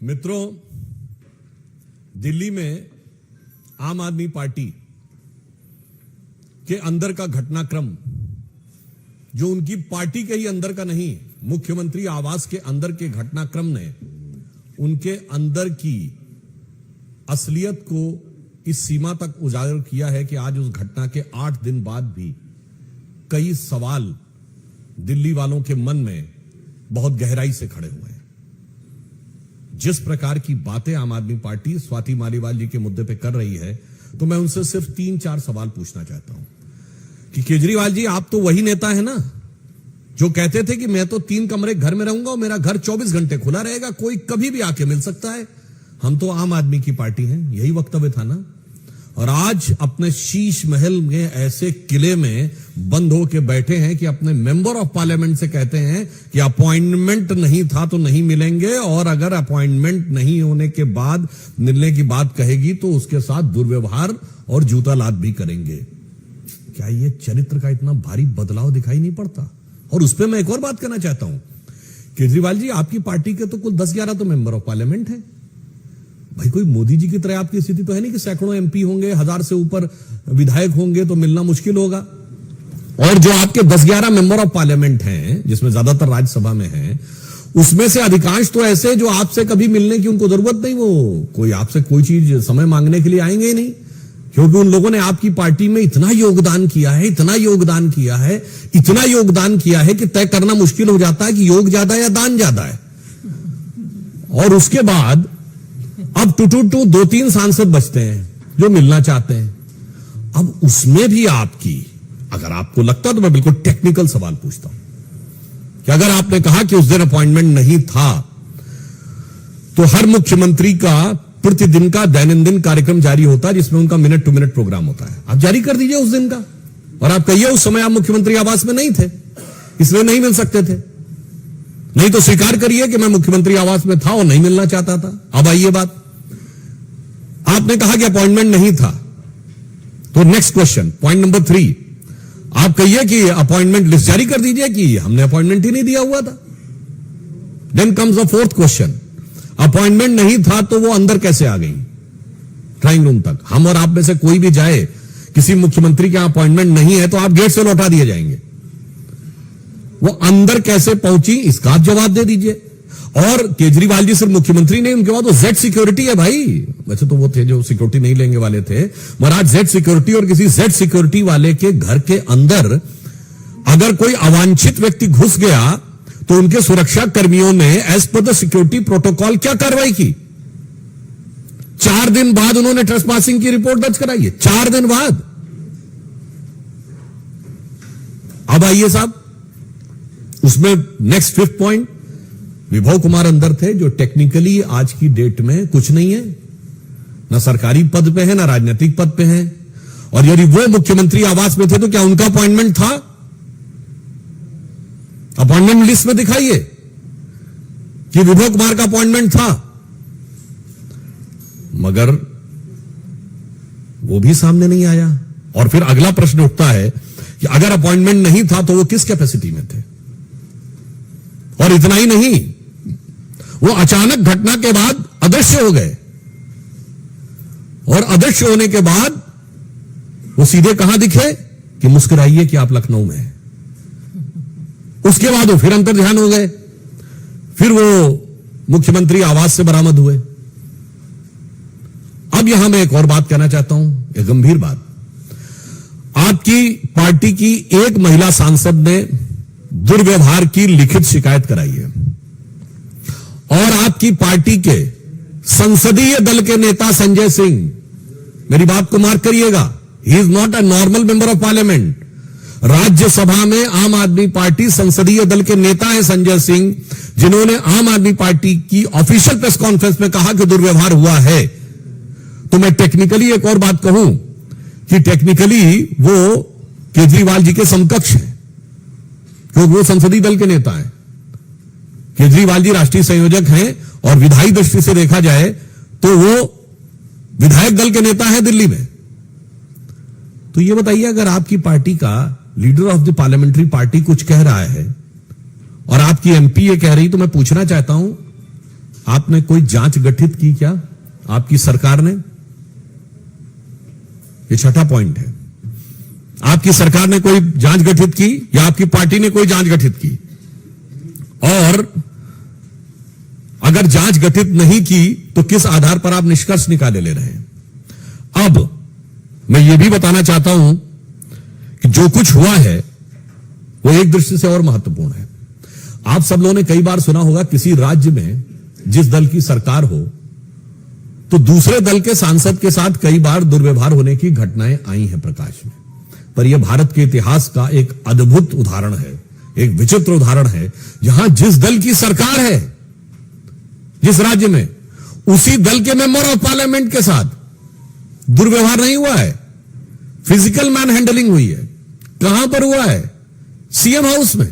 मित्रों, दिल्ली में आम आदमी पार्टी के अंदर का घटनाक्रम, जो उनकी पार्टी के ही अंदर का नहीं, मुख्यमंत्री आवास के अंदर के घटनाक्रम ने उनके अंदर की असलियत को इस सीमा तक उजागर किया है कि आज उस घटना के 8 दिन बाद भी कई सवाल दिल्ली वालों के मन में बहुत गहराई से खड़े हुए हैं। जिस प्रकार की बातें आम आदमी पार्टी स्वाति मालीवाल जी के मुद्दे पे कर रही है, तो मैं उनसे सिर्फ 3-4 सवाल पूछना चाहता हूं कि केजरीवाल जी, आप तो वही नेता है ना जो कहते थे कि मैं तो 3 कमरे घर में रहूंगा और मेरा घर 24 घंटे खुला रहेगा, कोई कभी भी आके मिल सकता है, हम तो आम आदमी की पार्टी हैं, यही वक्तव्य था ना। और आज अपने शीश महल में ऐसे किले में बंद होके बैठे हैं कि अपने मेंबर ऑफ पार्लियामेंट से कहते हैं कि अपॉइंटमेंट नहीं था तो नहीं मिलेंगे, और अगर अपॉइंटमेंट नहीं होने के बाद मिलने की बात कहेगी तो उसके साथ दुर्व्यवहार और जूता लात भी करेंगे। क्या ये चरित्र का इतना भारी बदलाव दिखाई नहीं पड़ता? और उस पर मैं एक और बात करना चाहता हूं, केजरीवाल जी, आपकी पार्टी के तो कुल 10-11 तो मेंबर ऑफ पार्लियामेंट है भाई। कोई मोदी जी की तरह आपकी स्थिति तो है नहीं कि सैकड़ों एमपी होंगे, 1000 से ऊपर विधायक होंगे तो मिलना मुश्किल होगा। और जो आपके 10-11 मेंबर ऑफ पार्लियामेंट हैं, जिसमें ज्यादातर राज्यसभा में हैं, उसमें से अधिकांश तो ऐसे जो आपसे कभी मिलने की उनको जरूरत नहीं, वो कोई आपसे कोई चीज समय मांगने के लिए आएंगे ही नहीं, क्योंकि उन लोगों ने आपकी पार्टी में इतना योगदान किया है, इतना योगदान किया है, इतना योगदान किया है कि तय करना मुश्किल हो जाता है कि योग ज्यादा या दान ज्यादा है। और उसके बाद अब टू 2-3 सांसद बचते हैं जो मिलना चाहते हैं। अब उसमें भी आपकी, अगर आपको लगता है तो मैं बिल्कुल टेक्निकल सवाल पूछता हूं कि अगर आपने कहा कि उस दिन अपॉइंटमेंट नहीं था, तो हर मुख्यमंत्री का प्रतिदिन का दैनंदिन कार्यक्रम जारी होता है जिसमें उनका मिनट टू मिनट प्रोग्राम होता है, आप जारी कर दीजिए उस दिन का, और आप कहिए उस समय आप मुख्यमंत्री आवास में नहीं थे इसलिए नहीं मिल सकते थे, नहीं तो स्वीकार करिए कि मैं मुख्यमंत्री आवास में था और नहीं मिलना चाहता था। अब आइए बात, आपने कहा कि अपॉइंटमेंट नहीं था, तो नेक्स्ट क्वेश्चन, पॉइंट नंबर 3, आप कहिए कि अपॉइंटमेंट लिस्ट जारी कर दीजिए कि हमने अपॉइंटमेंट ही नहीं दिया हुआ था। Then comes the 4th question, appointment नहीं था तो वो अंदर कैसे आ गई ड्राइंग रूम तक? हम और आप में से कोई भी जाए, किसी मुख्यमंत्री के अपॉइंटमेंट नहीं है तो आप गेट से लौटा दिए जाएंगे, वो अंदर कैसे पहुंची इसका आप जवाब दे दीजिए। और केजरीवाल जी सिर्फ मुख्यमंत्री नहीं, उनके बाद वो जेड सिक्योरिटी है भाई, वैसे तो वो थे जो सिक्योरिटी नहीं लेंगे वाले थे, मगर आज जेड सिक्योरिटी, और किसी जेड सिक्योरिटी वाले के घर के अंदर अगर कोई अवांछित व्यक्ति घुस गया तो उनके सुरक्षा कर्मियों ने as per the security protocol क्या कार्रवाई की? 4 दिन बाद उन्होंने ट्रेसपासिंग की रिपोर्ट दर्ज कराई है, 4 दिन बाद। अब आइए साहब, उसमें नेक्स्ट 5th पॉइंट, विभव कुमार अंदर थे जो टेक्निकली आज की डेट में कुछ नहीं है, ना सरकारी पद पे है ना राजनीतिक पद पे है, और यदि वो मुख्यमंत्री आवास में थे तो क्या उनका अपॉइंटमेंट था? अपॉइंटमेंट लिस्ट में दिखाइए कि विभव कुमार का अपॉइंटमेंट था, मगर वो भी सामने नहीं आया। और फिर अगला प्रश्न उठता है कि अगर अपॉइंटमेंट नहीं था तो वो किस कैपेसिटी में थे? और इतना ही नहीं, वो अचानक घटना के बाद अदृश्य हो गए, और अदृश्य होने के बाद वो सीधे कहां दिखे कि मुस्कुराइए कि आप लखनऊ में हैं। उसके बाद वो फिर अंतर ध्यान हो गए, फिर वो मुख्यमंत्री आवास से बरामद हुए। अब यहां मैं एक और बात कहना चाहता हूं, एक गंभीर बात। आपकी पार्टी की एक महिला सांसद ने दुर्व्यवहार की लिखित शिकायत कराई है, और आपकी पार्टी के संसदीय दल के नेता संजय सिंह, मेरी बात को मार्क करिएगा, he is not a normal member of parliament. Rajya Sabha में आम आदमी पार्टी संसदीय दल के नेता हैं संजय सिंह, जिन्होंने आम आदमी पार्टी की ऑफिशियल प्रेस कॉन्फ्रेंस में कहा कि दुर्व्यवहार हुआ है। तो मैं टेक्निकली एक और बात कहूं कि टेक्निकली वो केजरीवाल जी के समकक्ष हैं, क्योंकि वो संसदीय दल के नेता हैं। केजरीवाल जी राष्ट्रीय संयोजक हैं, और विधायी दृष्टि से देखा जाए तो वो विधायक दल के नेता हैं दिल्ली में। तो ये बताइए, अगर आपकी पार्टी का leader of the parliamentary party कुछ कह रहा है और आपकी एमपी ये कह रही, तो मैं पूछना चाहता हूं आपने कोई जांच गठित की क्या आपकी सरकार ने? ये छठा पॉइंट है। आपकी सरकार ने कोई जांच गठित की या आपकी पार्टी ने कोई जांच गठित की? और अगर जांच गठित नहीं की तो किस आधार पर आप निष्कर्ष निकाले ले रहे हैं? अब मैं यह भी बताना चाहता हूं कि जो कुछ हुआ है वो एक दृष्टि से और महत्वपूर्ण है। आप सब लोगों ने कई बार सुना होगा, किसी राज्य में जिस दल की सरकार हो तो दूसरे दल के सांसद के साथ कई बार दुर्व्यवहार होने की घटनाएं आई हैं प्रकाश में। पर यह भारत के इतिहास का एक अद्भुत उदाहरण है, एक विचित्र उदाहरण है, जहां जिस दल की सरकार है जिस राज्य में, उसी दल के मेंबर ऑफ पार्लियामेंट के साथ दुर्व्यवहार नहीं हुआ है, फिजिकल मैन हैंडलिंग हुई है। कहां पर हुआ है? सीएम हाउस में।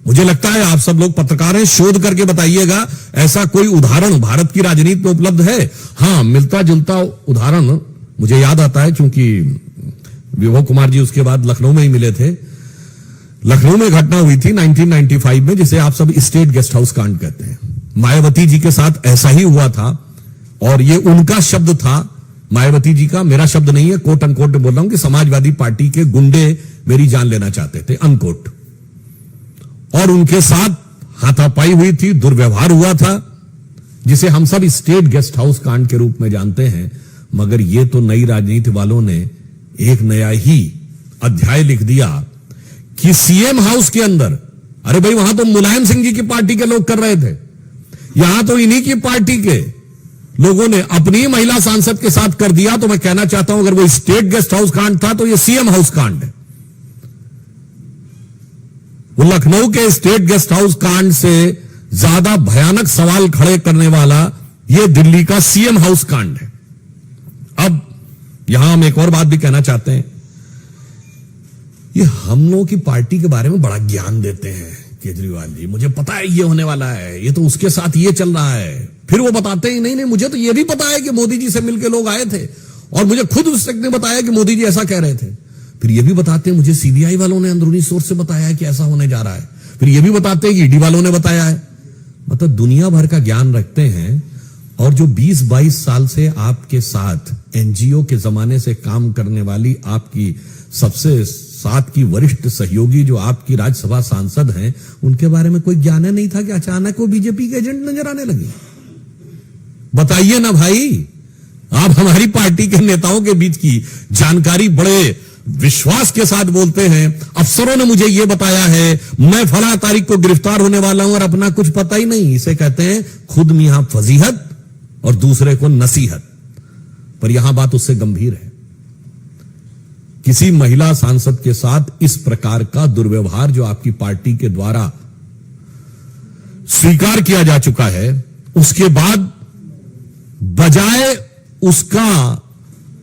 मुझे लगता है आप सब लोग पत्रकार हैं, शोध करके बताइएगा ऐसा कोई उदाहरण भारत की राजनीति में उपलब्ध है? हां, मिलता जुलता उदाहरण मुझे याद आता है, क्योंकि विभव कुमार जी उसके बाद लखनऊ में ही मिले थे। लखनऊ में घटना हुई थी 1995 में, जिसे आप सब स्टेट गेस्ट हाउस कांड कहते हैं। मायावती जी के साथ ऐसा ही हुआ था, और यह उनका शब्द था, मायावती जी का, मेरा शब्द नहीं है, कोट अनकोट बोल रहा हूं कि समाजवादी पार्टी के गुंडे मेरी जान लेना चाहते थे, अनकोट। और उनके साथ हाथापाई हुई थी, दुर्व्यवहार हुआ था, जिसे हम सब स्टेट गेस्ट हाउस कांड के रूप में जानते हैं। मगर यह तो नई राजनीति वालों ने एक नया ही अध्याय लिख दिया कि सीएम हाउस के अंदर, अरे भाई वहां तो मुलायम सिंह जी की पार्टी के लोग कर रहे थे, यहां तो इन्हीं की पार्टी के लोगों ने अपनी महिला सांसद के साथ कर दिया। तो मैं कहना चाहता हूं, अगर वो स्टेट गेस्ट हाउस कांड था तो ये सीएम हाउस कांड है। वो लखनऊ के स्टेट गेस्ट हाउस कांड से ज्यादा भयानक सवाल खड़े करने वाला ये दिल्ली का सीएम हाउस कांड है। अब यहां हम एक और बात भी कहना चाहते हैं, ये हम लोगों की पार्टी के बारे में बड़ा ज्ञान देते हैं केजरीवाल जी, मुझे पता है ये होने वाला है, ये तो उसके साथ ये चल रहा है। फिर वो बताते ही नहीं, मुझे तो ये भी पता है कि मोदी जी से मिलकर लोग आए थे, और मुझे खुद उस ने बताया कि मोदी जी ऐसा कह रहे थे। फिर ये भी बताते हैं मुझे सीबीआई वालों ने अंदरूनी सोर्स से बताया है कि ऐसा होने जा रहा है। फिर ये भी बताते हैं कि ईडी वालों ने बताया है। मतलब दुनिया भर का ज्ञान रखते हैं, और जो 20-22 साल से आपके साथ एनजीओ के जमाने से काम करने वाली आपकी सबसे साथ की वरिष्ठ सहयोगी जो आपकी राज्यसभा सांसद हैं, उनके बारे में कोई ज्ञान नहीं था कि अचानक वो बीजेपी के एजेंट नजर आने लगे। बताइए ना भाई, आप हमारी पार्टी के नेताओं के बीच की जानकारी बड़े विश्वास के साथ बोलते हैं, अफसरों ने मुझे यह बताया है, मैं फला तारीख को गिरफ्तार होने वाला हूं, और अपना कुछ पता ही नहीं। इसे कहते हैं खुद मियां फजीहत और दूसरे को नसीहत। पर यहां बात उससे गंभीर है। किसी महिला सांसद के साथ इस प्रकार का दुर्व्यवहार जो आपकी पार्टी के द्वारा स्वीकार किया जा चुका है, उसके बाद बजाय उसका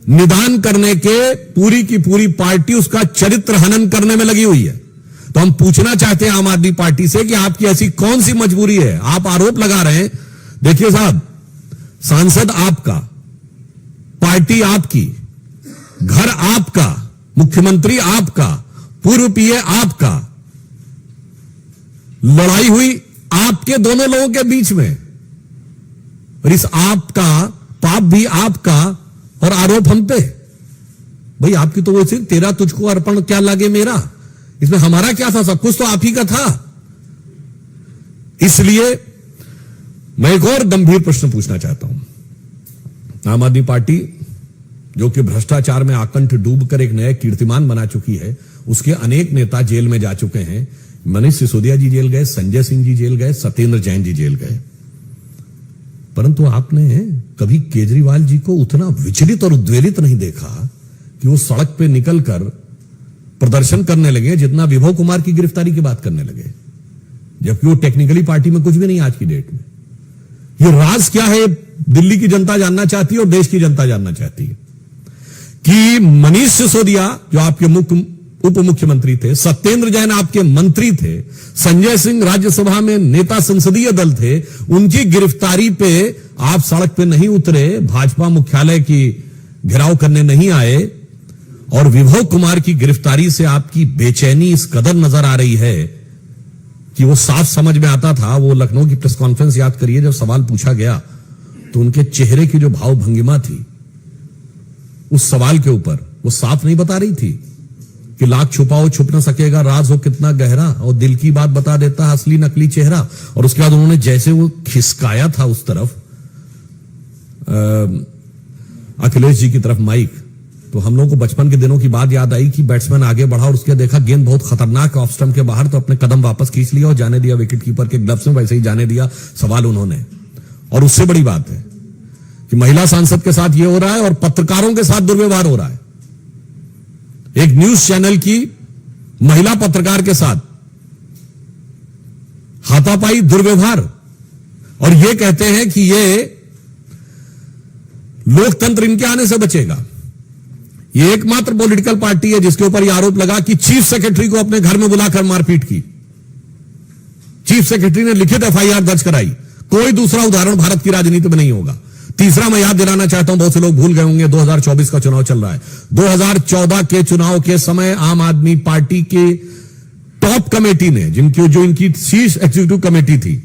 निदान करने के पूरी की पूरी पार्टी उसका चरित्र हनन करने में लगी हुई है। तो हम पूछना चाहते हैं आम आदमी पार्टी से कि आपकी ऐसी कौन सी मजबूरी है? आप आरोप लगा रहे हैं, देखिए साहब, सांसद आपका, पार्टी आपकी, घर आपका, मुख्यमंत्री आपका, पूर्व पीए आपका, लड़ाई हुई आपके दोनों लोगों के बीच में, और इस आपका पाप भी आपका और आरोप हम पे। भाई आपकी तो वो सिर्फ तेरा तुझको अर्पण क्या लागे मेरा, इसमें हमारा क्या था? सब कुछ तो आप ही का था। इसलिए मैं एक और गंभीर प्रश्न पूछना चाहता हूं। आम आदमी पार्टी जो कि भ्रष्टाचार में आकंठ डूबकर एक नया कीर्तिमान बना चुकी है, उसके अनेक नेता जेल में जा चुके हैं। मनीष सिसोदिया जी जेल गए, संजय सिंह जी जेल गए, सत्येंद्र जैन जी जेल गए। परंतु आपने कभी केजरीवाल जी को उतना विचलित और उद्वेलित नहीं देखा कि वो सड़क पे निकलकर प्रदर्शन करने लगे जितना विभव कुमार की गिरफ्तारी की बात करने लगे, जबकि वो टेक्निकली पार्टी में कुछ भी नहीं आज की डेट में। ये राज क्या है, दिल्ली की जनता जानना चाहती है और देश की जनता जानना चाहती है कि मनीष सिसोदिया जो आपके उप मुख्यमंत्री थे, सत्येंद्र जैन आपके मंत्री थे, संजय सिंह राज्यसभा में नेता संसदीय दल थे, उनकी गिरफ्तारी पे आप सड़क पे नहीं उतरे, भाजपा मुख्यालय की घेराव करने नहीं आए, और विभव कुमार की गिरफ्तारी से आपकी बेचैनी इस कदर नजर आ रही है कि वो साफ समझ में आता था। वो लखनऊ की प्रेस कॉन्फ्रेंस याद करिए, जब सवाल पूछा गया तो उनके चेहरे की जो भाव भंगिमा थी उस सवाल के ऊपर, वो साफ नहीं बता रही थी कि लाख छुपाओ छुप न सकेगा, राज हो कितना गहरा, और दिल की बात बता देता है असली नकली चेहरा। और उसके बाद उन्होंने जैसे वो खिसकाया था उस तरफ अखिलेश जी की तरफ माइक, तो हम लोगों को बचपन के दिनों की बात याद आई कि बैट्समैन आगे बढ़ा और उसके देखा गेंद बहुत खतरनाक ऑफ स्टंप के बाहर, तो अपने कदम वापस खींच लिया और जाने दिया विकेट कीपर के ग्लव्स में, वैसे ही जाने दिया सवाल उन्होंने। और उससे बड़ी बात है कि महिला सांसद के साथ यह हो रहा है और पत्रकारों के साथ दुर्व्यवहार हो रहा है। एक न्यूज चैनल की महिला पत्रकार के साथ हाथापाई, दुर्व्यवहार, और यह कहते हैं कि यह लोकतंत्र इनके आने से बचेगा। यह एकमात्र पॉलिटिकल पार्टी है जिसके ऊपर यह आरोप लगा कि चीफ सेक्रेटरी को अपने घर में बुलाकर मारपीट की। चीफ सेक्रेटरी ने लिखित एफआईआर दर्ज कराई। कोई दूसरा उदाहरण भारत की राजनीति में नहीं होगा। तीसरा मैं याद दिलाना चाहता हूं, बहुत से लोग भूल गए होंगे, 2024 का चुनाव चल रहा है। 2014 के चुनाव के समय आम आदमी पार्टी के टॉप कमेटी ने, जो इनकी शीर्ष एग्जीक्यूटिव कमेटी थी,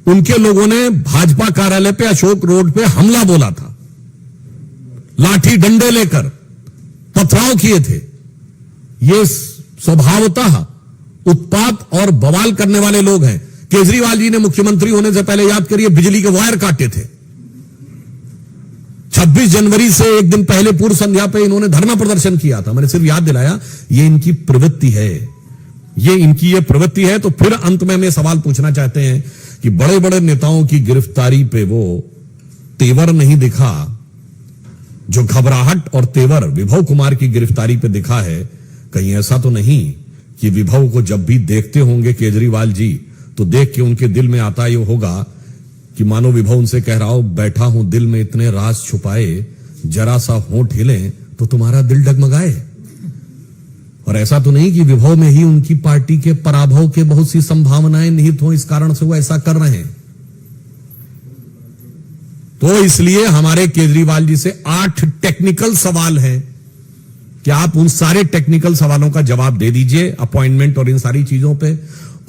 उनके लोगों ने भाजपा कार्यालय पे अशोक रोड पे हमला बोला था, लाठी डंडे लेकर पथराव किए थे। ये स्वभावतः उत्पात और बवाल करने वाले लोग हैं। केजरीवाल जी ने मुख्यमंत्री होने से पहले, याद करिए, बिजली के वायर काटे थे। 26 जनवरी से एक दिन पहले पूर्व संध्या पे इन्होंने धरना प्रदर्शन किया था। मैंने सिर्फ याद दिलाया, ये इनकी प्रवृत्ति है, ये इनकी ये प्रवृत्ति है। तो फिर अंत में हमें सवाल पूछना चाहते हैं कि बड़े बड़े नेताओं की गिरफ्तारी पे वो तेवर नहीं दिखा जो घबराहट और तेवर विभव कुमार की गिरफ्तारी पे दिखा है। कहीं ऐसा तो नहीं कि विभव को जब भी देखते होंगे केजरीवाल जी, तो देख के उनके दिल में आता ये होगा कि मानो विभव उनसे कह रहा हो, बैठा हूं दिल में इतने राज छुपाए, जरा सा होंठ हिले तो तुम्हारा दिल डगमगाए। और ऐसा तो नहीं कि विभव में ही उनकी पार्टी के पराभव के बहुत सी संभावनाएं निहित हो, इस कारण से वो ऐसा कर रहे हैं। तो इसलिए हमारे केजरीवाल जी से 8 टेक्निकल सवाल हैं कि आप उन सारे टेक्निकल सवालों का जवाब दे दीजिए, अपॉइंटमेंट और इन सारी चीजों पे।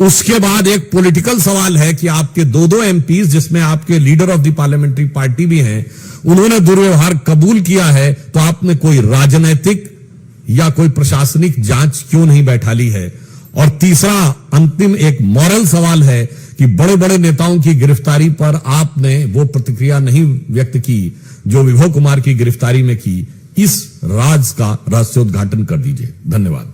उसके बाद एक पॉलिटिकल सवाल है कि आपके 2 एमपीज, जिसमें आपके leader of the parliamentary party भी हैं, उन्होंने दुर्व्यवहार कबूल किया है, तो आपने कोई राजनैतिक या कोई प्रशासनिक जांच क्यों नहीं बैठा ली है। और तीसरा अंतिम एक मॉरल सवाल है कि बड़े बड़े नेताओं की गिरफ्तारी पर आपने वो प्रतिक्रिया नहीं व्यक्त की जो विभव कुमार की गिरफ्तारी में की। इस राज का रहस्योद्घाटन कर दीजिए। धन्यवाद।